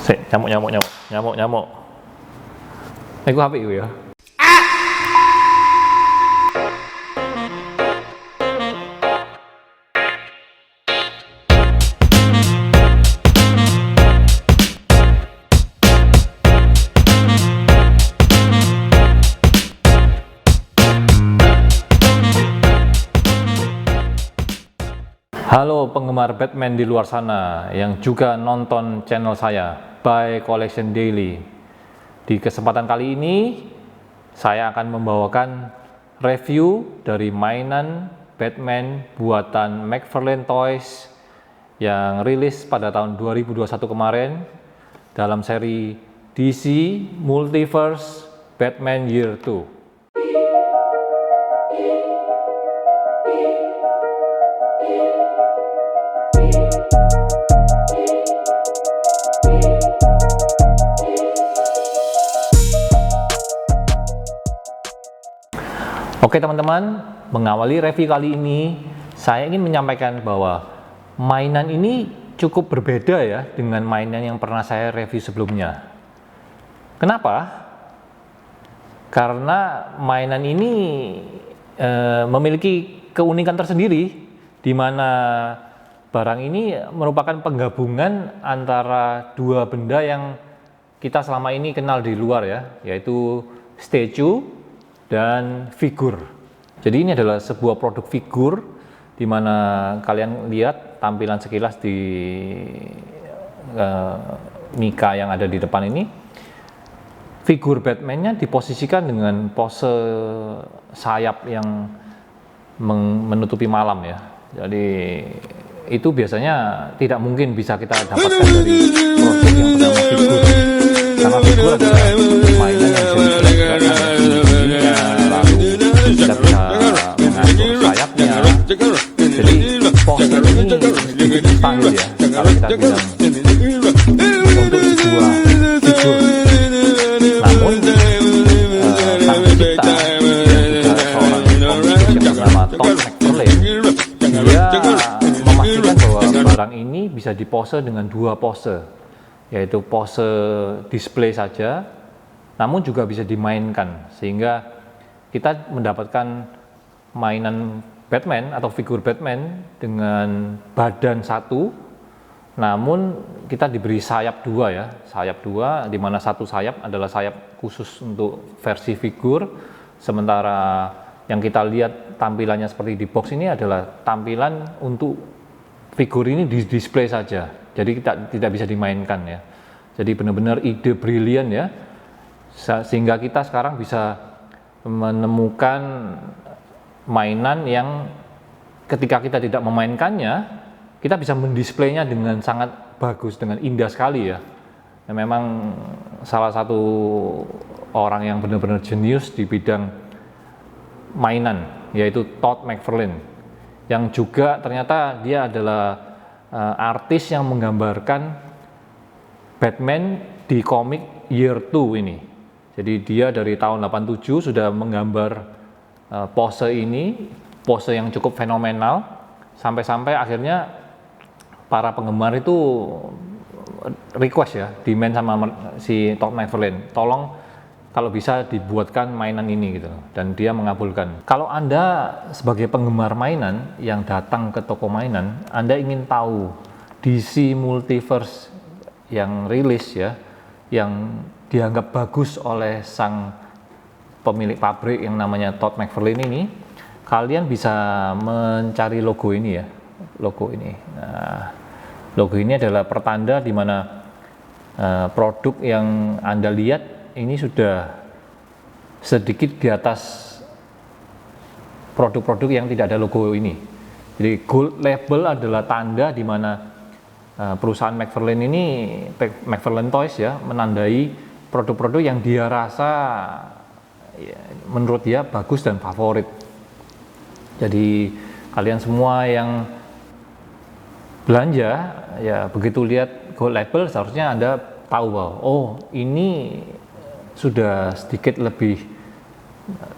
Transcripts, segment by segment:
Sik, nyamuk. Iku apik iku ya. Halo penggemar Batman di luar sana yang juga nonton channel saya, Buy Collection Daily. Di kesempatan kali ini, saya akan membawakan review dari mainan Batman buatan McFarlane Toys yang rilis pada tahun 2021 kemarin dalam seri DC Multiverse Batman Year 2. Oke teman-teman, mengawali review kali ini, saya ingin menyampaikan bahwa mainan ini cukup berbeda ya dengan mainan yang pernah saya review sebelumnya. Kenapa? Karena mainan ini memiliki keunikan tersendiri, di mana barang ini merupakan penggabungan antara dua benda yang kita selama ini kenal di luar ya, yaitu statue dan figur. Jadi ini adalah sebuah produk figur di mana kalian lihat tampilan sekilas di Mika yang ada di depan ini. Figur Batman-nya diposisikan dengan pose sayap yang menutupi malam ya. Jadi itu biasanya tidak mungkin bisa kita dapatkan dari produk yang bernama figur. Karena figur adalah mainan yang bisa kita bisa mengatur sayapnya. Jadi pose ini sedikit mustahil ya kalau kita bilang untuk sebuah figur. Namun sang pencipta yang juga seorang komikus yang bernama Todd McFarlane, dia memastikan bahwa barang ini bisa dipose dengan dua pose, yaitu pose display saja, namun juga bisa dimainkan, sehingga kita mendapatkan mainan Batman atau figur Batman dengan badan satu, namun kita diberi sayap dua ya, sayap dua, di mana satu sayap adalah sayap khusus untuk versi figur, sementara yang kita lihat tampilannya seperti di box ini adalah tampilan untuk figur ini di display saja, jadi kita tidak bisa dimainkan ya. Jadi benar-benar ide brilian ya, sehingga kita sekarang bisa menemukan mainan yang ketika kita tidak memainkannya, kita bisa mendisplaynya dengan sangat bagus, dengan indah sekali ya. Dan memang salah satu orang yang benar-benar jenius di bidang mainan, yaitu Todd McFarlane, yang juga ternyata dia adalah artis yang menggambarkan Batman di komik Year 2 ini. Jadi dia dari tahun 87 sudah menggambar pose ini, pose yang cukup fenomenal, sampai-sampai akhirnya para penggemar itu request ya, demand sama si Todd McFarlane, tolong kalau bisa dibuatkan mainan ini gitu, dan dia mengabulkan. Kalau Anda sebagai penggemar mainan yang datang ke toko mainan, Anda ingin tahu DC Multiverse yang rilis ya, yang dianggap bagus oleh sang pemilik pabrik yang namanya Todd McFarlane ini, kalian bisa mencari logo ini ya, logo ini. Nah, logo ini adalah pertanda di mana produk yang Anda lihat ini sudah sedikit di atas produk-produk yang tidak ada logo ini. Jadi gold label adalah tanda di mana perusahaan McFarlane ini, McFarlane Toys ya, menandai produk-produk yang dia rasa ya, menurut dia bagus dan favorit. Jadi kalian semua yang belanja ya, begitu lihat gold label seharusnya Anda tahu bahwa oh ini sudah sedikit lebih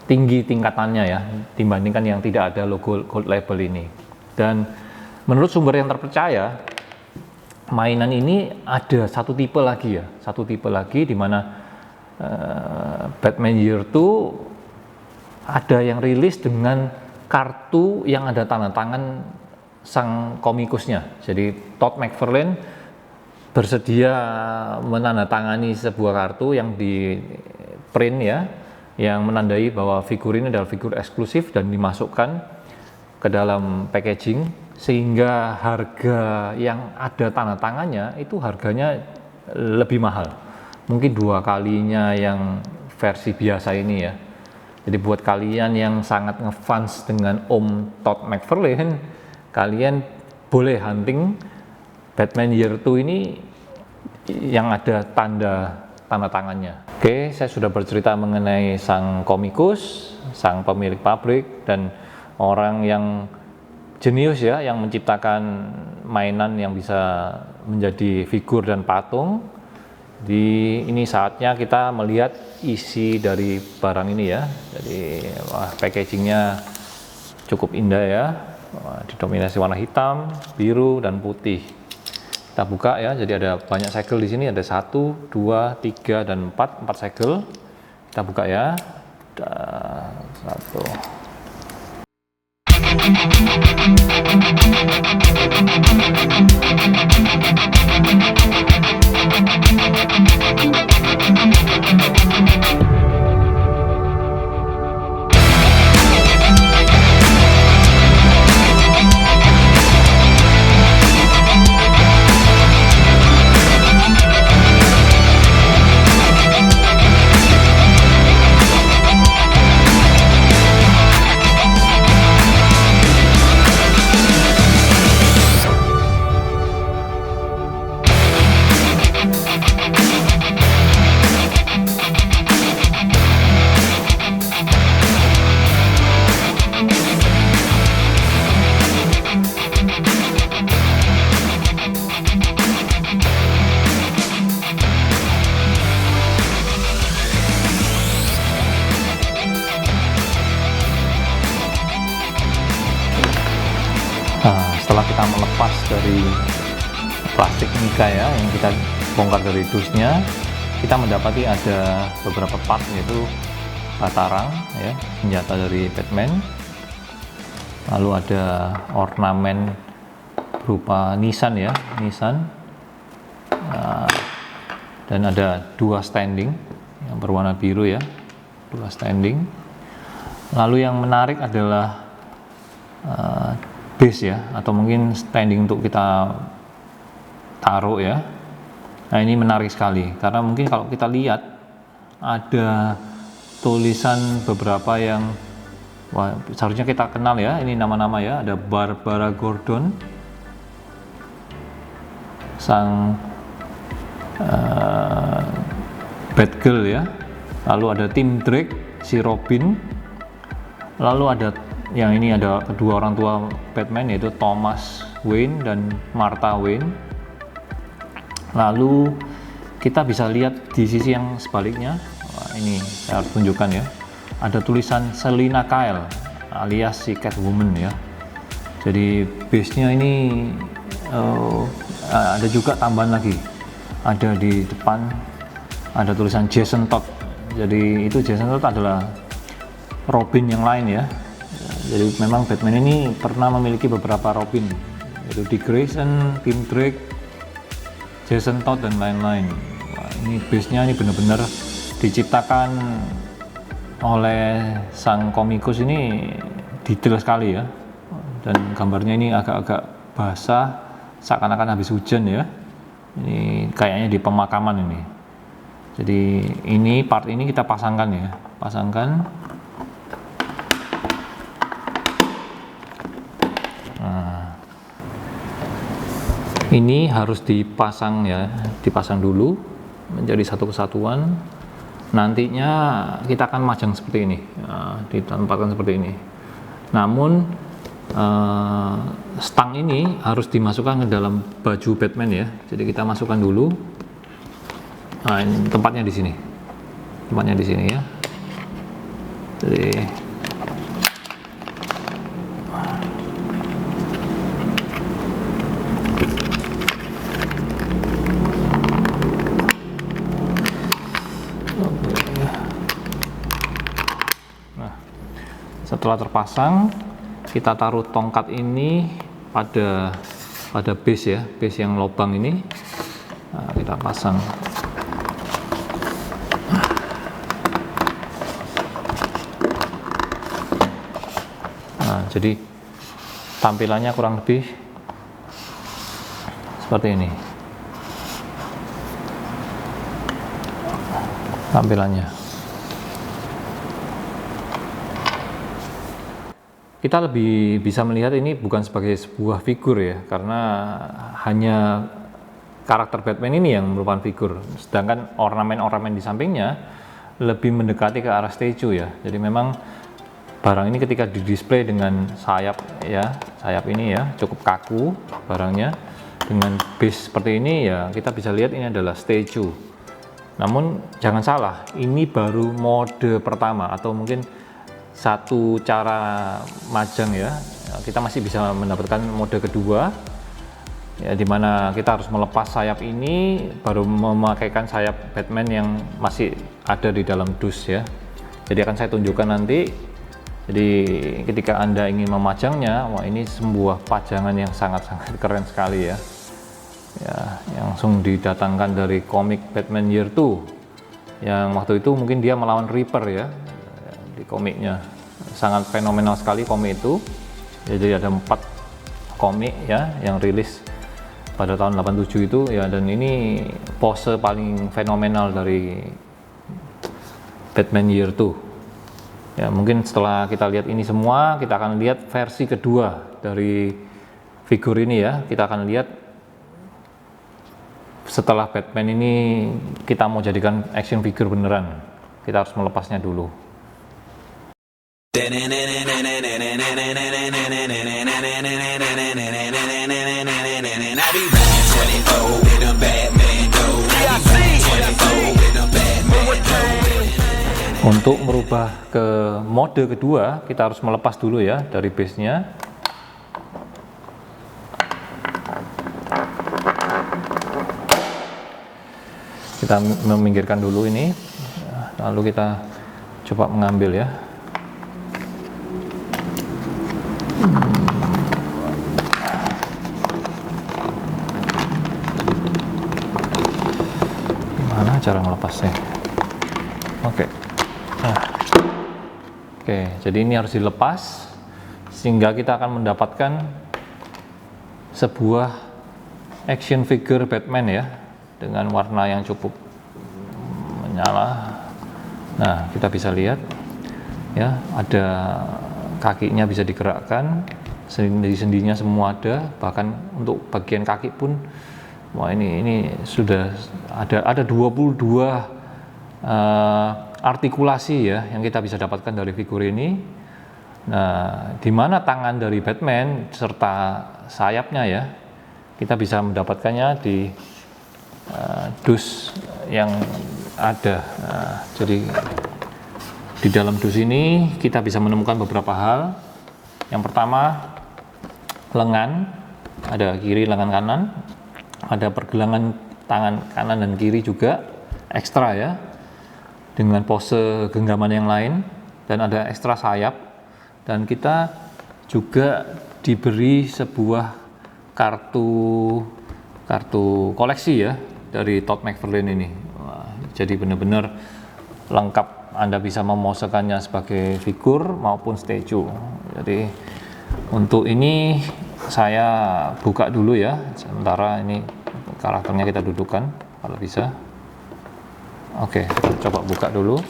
tinggi tingkatannya ya dibandingkan yang tidak ada logo gold label ini. Dan menurut sumber yang terpercaya, mainan ini ada satu tipe lagi di mana Batman Year 2 ada yang rilis dengan kartu yang ada tanda tangan sang komikusnya. Jadi Todd McFarlane bersedia menandatangani sebuah kartu yang di print ya, yang menandai bahwa figur ini adalah figur eksklusif dan dimasukkan ke dalam packaging, sehingga harga yang ada tanda tangannya itu harganya lebih mahal, mungkin 2 kalinya yang versi biasa ini ya. Jadi buat kalian yang sangat ngefans dengan Om Todd McFarlane, kalian boleh hunting Batman Year 2 ini yang ada tanda tangannya. Oke, saya sudah bercerita mengenai sang komikus, sang pemilik pabrik, dan orang yang jenius ya, yang menciptakan mainan yang bisa menjadi figur dan patung. Ini saatnya kita melihat isi dari barang ini ya. Jadi packagingnya cukup indah ya, didominasi warna hitam, biru, dan putih. Kita buka ya, jadi ada banyak segel di sini, ada 1, 2, 3, dan 4 segel. Kita buka ya, ada 1. Setelah kita melepas dari plastik mica ya, yang kita bongkar dari dusnya, kita mendapati ada beberapa part, yaitu batarang ya, senjata dari Batman, lalu ada ornamen berupa Nissan ya, dan ada 2 standing yang berwarna biru ya, 2 standing. Lalu yang menarik adalah base ya, atau mungkin standing untuk kita taruh ya. Nah ini menarik sekali, karena mungkin kalau kita lihat ada tulisan beberapa yang seharusnya kita kenal ya, ini nama-nama ya. Ada Barbara Gordon, sang Batgirl ya, lalu ada Tim Drake, si Robin, lalu ada yang ini ada kedua orang tua Batman, yaitu Thomas Wayne dan Martha Wayne. Lalu kita bisa lihat di sisi yang sebaliknya, ini saya harus tunjukkan ya, ada tulisan Selina Kyle alias si Catwoman ya. Jadi base nya ini ada juga tambahan lagi, ada di depan ada tulisan Jason Todd. Jadi itu Jason Todd adalah Robin yang lain ya. Jadi memang Batman ini pernah memiliki beberapa Robin, yaitu Dick Grayson, Tim Drake, Jason Todd, dan lain-lain. Ini base-nya ini benar-benar diciptakan oleh sang komikus, ini detail sekali ya. Dan gambarnya ini agak-agak basah, seakan-akan habis hujan ya. Ini kayaknya di pemakaman ini. Jadi ini part ini kita pasangkan ya, pasangkan. Ini harus dipasang ya, dipasang dulu menjadi satu kesatuan. Nantinya kita akan majang seperti ini, ditempatkan seperti ini. Namun stang ini harus dimasukkan ke dalam baju Batman ya. Jadi kita masukkan dulu. Nah, ini tempatnya di sini, tempatnya di sini ya. Jadi Setelah terpasang, kita taruh tongkat ini pada base ya, base yang lubang ini. Nah, kita pasang. Nah, jadi tampilannya kurang lebih seperti ini. Tampilannya. Kita lebih bisa melihat ini bukan sebagai sebuah figur ya, karena hanya karakter Batman ini yang merupakan figur, sedangkan ornamen-ornamen di sampingnya lebih mendekati ke arah statue ya. Jadi memang barang ini ketika didisplay dengan sayap ya, sayap ini ya cukup kaku barangnya, dengan base seperti ini ya kita bisa lihat ini adalah statue. Namun jangan salah, ini baru mode pertama atau mungkin satu cara majang ya. Kita masih bisa mendapatkan mode kedua ya, dimana kita harus melepas sayap ini baru memakaikan sayap Batman yang masih ada di dalam dus ya. Jadi akan saya tunjukkan nanti. Jadi ketika Anda ingin memajangnya, wah ini sebuah pajangan yang sangat-sangat keren sekali ya. Ya, langsung didatangkan dari komik Batman Year 2 yang waktu itu mungkin dia melawan Reaper ya, di komiknya. Sangat fenomenal sekali komik itu. Jadi ada 4 komik ya yang rilis pada tahun 87 itu ya, dan ini pose paling fenomenal dari Batman Year 2 ya. Mungkin setelah kita lihat ini semua, kita akan lihat versi kedua dari figur ini ya. Kita akan lihat setelah Batman ini kita mau jadikan action figure beneran, kita harus melepasnya dulu. Untuk merubah ke mode kedua, kita harus melepas dulu ya dari base-nya. Kita meminggirkan dulu ini, lalu kita coba mengambil ya. Gimana cara melepasnya? Oke. Oke, jadi ini harus dilepas sehingga kita akan mendapatkan sebuah action figure Batman ya, dengan warna yang cukup menyala. Nah, kita bisa lihat ya, ada kakinya bisa digerakkan, sendi-sendinya semua ada, bahkan untuk bagian kaki pun wah ini sudah ada 22 artikulasi ya yang kita bisa dapatkan dari figur ini. Nah, di mana tangan dari Batman serta sayapnya ya, kita bisa mendapatkannya di dus yang ada. Nah, jadi di dalam dus ini kita bisa menemukan beberapa hal. Yang pertama, lengan, ada kiri, lengan kanan, ada pergelangan tangan kanan dan kiri juga ekstra ya, dengan pose genggaman yang lain, dan ada ekstra sayap, dan kita juga diberi sebuah kartu koleksi ya dari Todd McFarlane ini. Wah, jadi benar-benar lengkap, Anda bisa memosekannya sebagai figur maupun statue. Jadi untuk ini saya buka dulu ya, sementara ini karakternya kita dudukkan kalau bisa. Oke, kita coba buka dulu.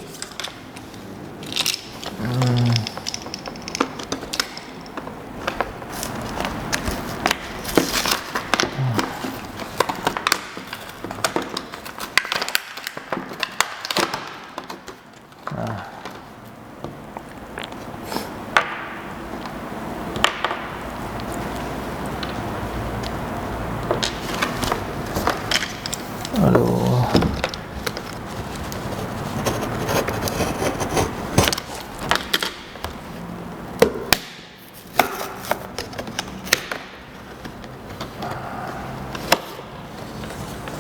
Aduh.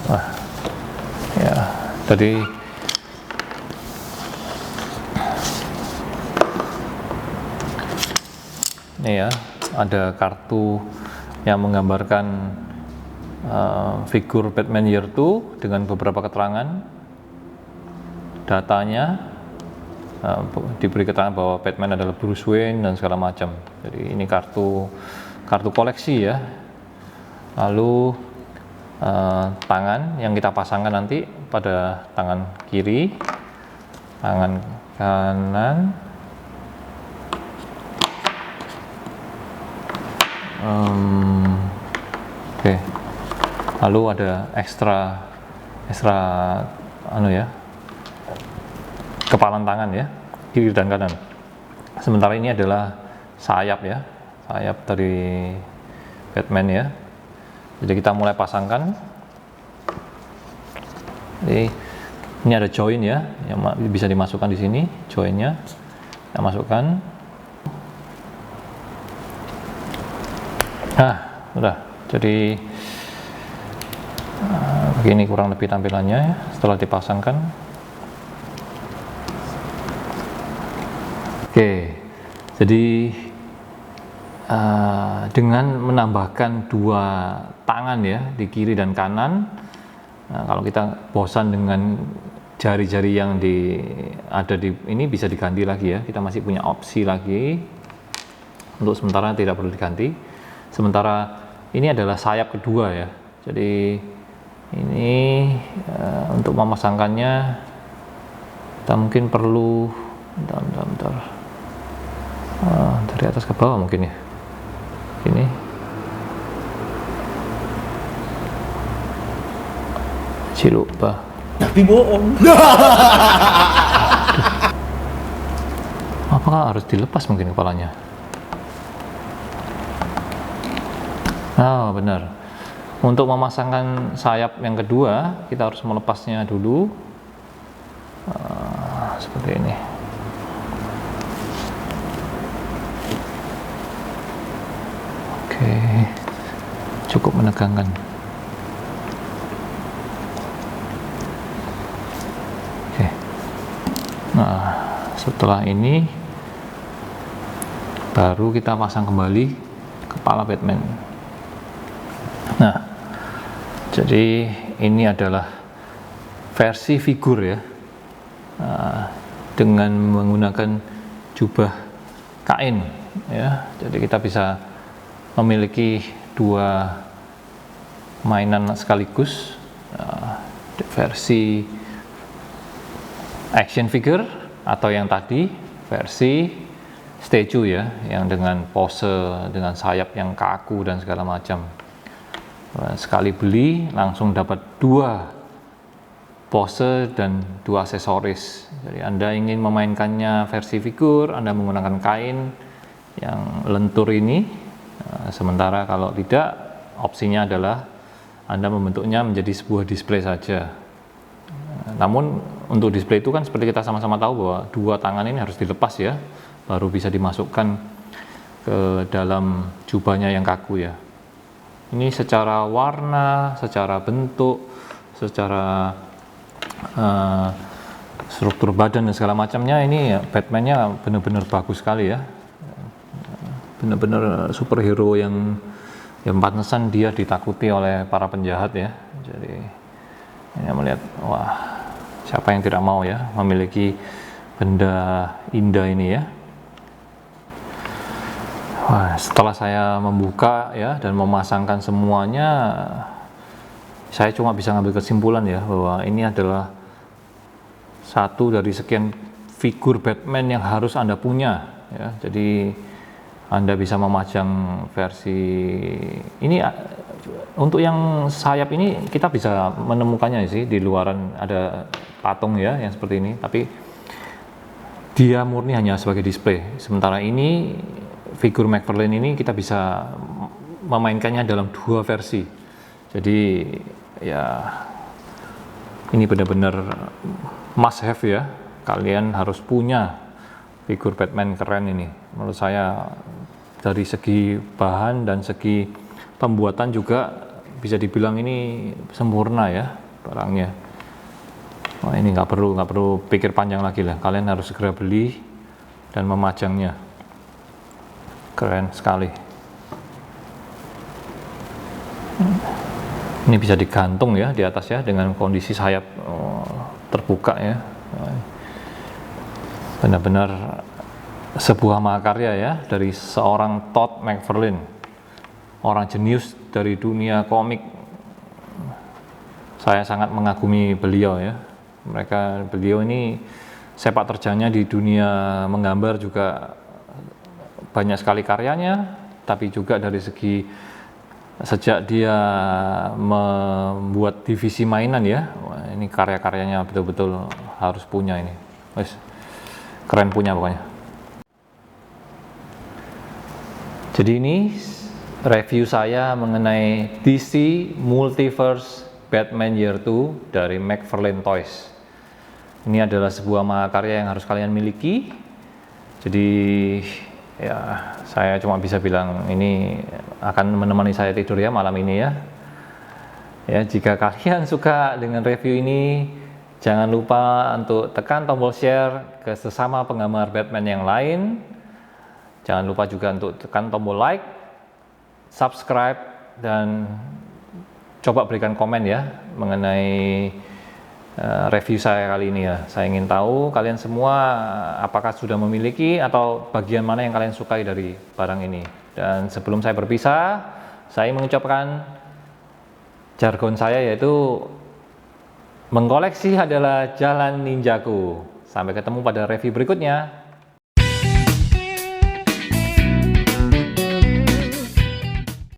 Wah, ya tadi ini ya, ada kartu yang menggambarkan figur Batman Year 2 dengan beberapa keterangan, datanya, diberi keterangan bahwa Batman adalah Bruce Wayne dan segala macam. Jadi ini kartu koleksi ya. Lalu tangan yang kita pasangkan nanti pada tangan kiri, tangan kanan, oke. Lalu ada ekstra kepalan tangan ya, kiri dan kanan. Sementara ini adalah sayap ya, sayap dari Batman ya. Jadi kita mulai pasangkan. Jadi ini ada join ya, yang bisa dimasukkan di sini, joinnya kita masukkan. Nah, udah. Jadi begini kurang lebih tampilannya ya, setelah dipasangkan. Oke, jadi dengan menambahkan dua tangan ya, di kiri dan kanan. Nah, kalau kita bosan dengan jari-jari yang ada di ini, bisa diganti lagi ya. Kita masih punya opsi lagi. Untuk sementara tidak perlu diganti. Sementara ini adalah sayap kedua ya. Jadi ini untuk memasangkannya kita mungkin perlu bentar. Dari atas ke bawah mungkin ya. Ini lupa. Tapi bohong. Apakah harus dilepas mungkin kepalanya? Benar. Untuk memasangkan sayap yang kedua, kita harus melepasnya dulu. Seperti ini. Oke, cukup menegangkan. Oke. Nah, setelah ini baru kita pasang kembali kepala Batman. Nah, jadi ini adalah versi figur ya, dengan menggunakan jubah kain ya. Jadi kita bisa memiliki dua mainan sekaligus, versi action figure atau yang tadi versi statue ya, yang dengan pose dengan sayap yang kaku dan segala macam. Sekali beli langsung dapat dua pose dan dua aksesoris. Jadi Anda ingin memainkannya versi figur, Anda menggunakan kain yang lentur ini. Sementara kalau tidak, opsinya adalah Anda membentuknya menjadi sebuah display saja. Namun untuk display itu kan seperti kita sama-sama tahu bahwa dua tangan ini harus dilepas ya, baru bisa dimasukkan ke dalam jubahnya yang kaku ya. Ini secara warna, secara bentuk, secara struktur badan dan segala macamnya, ini ya, Batman-nya benar-benar bagus sekali ya. Benar-benar superhero yang pantesan dia ditakuti oleh para penjahat ya. Jadi ini melihat, wah, siapa yang tidak mau ya memiliki benda indah ini ya. Wah, setelah saya membuka ya dan memasangkan semuanya, saya cuma bisa ngambil kesimpulan ya bahwa ini adalah satu dari sekian figur Batman yang harus Anda punya ya. Jadi Anda bisa memajang versi ini. Untuk yang sayap ini kita bisa menemukannya sih di luaran, ada patung ya yang seperti ini, tapi dia murni hanya sebagai display. Sementara ini figur McFarlane ini kita bisa memainkannya dalam dua versi. Jadi ya ini benar-benar must have ya. Kalian harus punya figur Batman keren ini. Menurut saya dari segi bahan dan segi pembuatan juga bisa dibilang ini sempurna ya barangnya. Wah, ini nggak perlu pikir panjang lagi lah. Kalian harus segera beli dan memajangnya. Keren sekali. Ini bisa digantung ya di atas ya, dengan kondisi sayap terbuka ya. Benar-benar sebuah mahakarya ya dari seorang Todd McFarlane, orang jenius dari dunia komik. Saya sangat mengagumi beliau ya. Beliau ini sepak terjangnya di dunia menggambar juga banyak sekali karyanya, tapi juga dari segi sejak dia membuat divisi mainan ya, wah, ini karya-karyanya betul-betul harus punya ini. Wes, keren punya pokoknya. Jadi ini review saya mengenai DC Multiverse Batman Year 2 dari McFarlane Toys. Ini adalah sebuah mahakarya yang harus kalian miliki. Jadi ya, saya cuma bisa bilang ini akan menemani saya tidur ya malam ini ya. Ya, jika kalian suka dengan review ini, jangan lupa untuk tekan tombol share ke sesama penggemar Batman yang lain. Jangan lupa juga untuk tekan tombol like, subscribe, dan coba berikan komen ya mengenai review saya kali ini ya. Saya ingin tahu kalian semua apakah sudah memiliki atau bagian mana yang kalian sukai dari barang ini. Dan sebelum saya berpisah, saya mengucapkan jargon saya, yaitu mengkoleksi adalah jalan ninjaku. Sampai ketemu pada review berikutnya.